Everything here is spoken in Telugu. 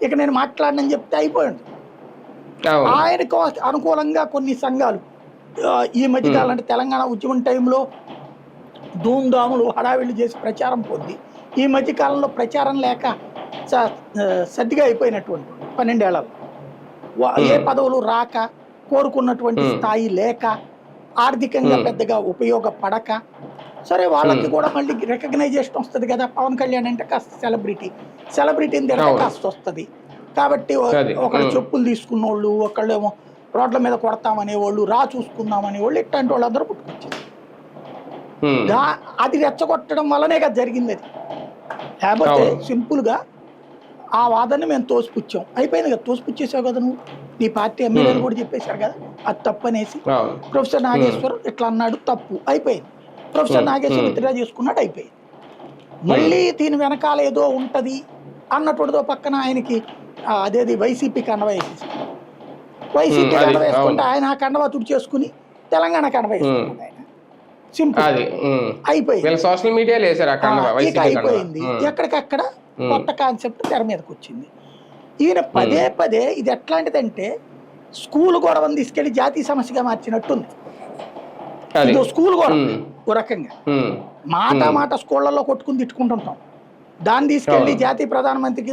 ఇక నేను మాట్లాడనని చెప్తే అయిపోయింది. అవును. ఆయనకు అనుకూలంగా కొన్ని సంఘాలు ఈ మధ్యకాలం అంటే తెలంగాణ ఉద్యమం టైంలో ధూమ్ధాములు హడావిళ్ళు చేసి ప్రచారం పొంది ఈ మధ్యకాలంలో ప్రచారం లేక సర్దిగా అయిపోయినటువంటి 12 ఏళ్లలో ఏ పదవులు రాక కోరుకున్నటువంటి స్థాయి లేక ఆర్థికంగా పెద్దగా ఉపయోగపడక సరే వాళ్ళకి కూడా మళ్ళీ రికగ్నైజేషన్ వస్తుంది కదా. పవన్ కళ్యాణ్ అంటే కాస్త సెలబ్రిటీని తిడితే కాస్త వస్తుంది కాబట్టి ఒకళ్ళు చెప్పులు తీసుకున్న వాళ్ళు, ఒకళ్ళేమో రోడ్ల మీద కొడతామనేవాళ్ళు, చూసుకుందామనేవాళ్ళు, ఇట్లాంటి వాళ్ళందరూ పుట్టుకొచ్చారు. అది రెచ్చగొట్టడం వల్లనే కదా జరిగింది. అది లేకపోతే సింపుల్గా ఆ వాదనని మేము తోసిపుచ్చాం, అయిపోయింది కదా. తోసిపుచ్చేసావు కదా నువ్వు, నీ పార్టీ ఎమ్మెల్యేలు కూడా చెప్పేశారు కదా అది తప్పు అనేసి. ప్రొఫెసర్ నాగేశ్వర్ ఇట్లా అన్నాడు, తప్పు, అయిపోయింది. ప్రొఫెసర్ నాగేశ్వర్ విత్డ్రా చేసుకున్నాడు, అయిపోయింది. మళ్ళీ దీని వెనకాల ఏదో ఉంటది అన్నటువంటిదో పక్కన ఆయనకి అదేది వైసీపీ కండవ వేసేసి, వైసీపీ కండవ వేసుకుంటే ఆయన ఆ కండవ తుడిచేసుకుని తెలంగాణ కండవ వేసుకున్నాడు. ఆయన సింపుల్ అయిపోయింది. సోషల్ మీడియాలో ఇక అయిపోయింది. ఎక్కడికక్కడ కొత్త కాన్సెప్ట్ తెర మీదకి వచ్చింది. ఈయన పదే పదే ఇది ఎట్లాంటిదంటే స్కూల్ గొడవని తీసుకెళ్లి జాతీయ సమస్యగా మార్చినట్టుంది. ఇది స్కూల్ గొడవ ఓ రకంగా మాట స్కూళ్లలో కొట్టుకుని తిట్టుకుంటుంటాం, దాన్ని తీసుకెళ్లి జాతీయ ప్రధానమంత్రికి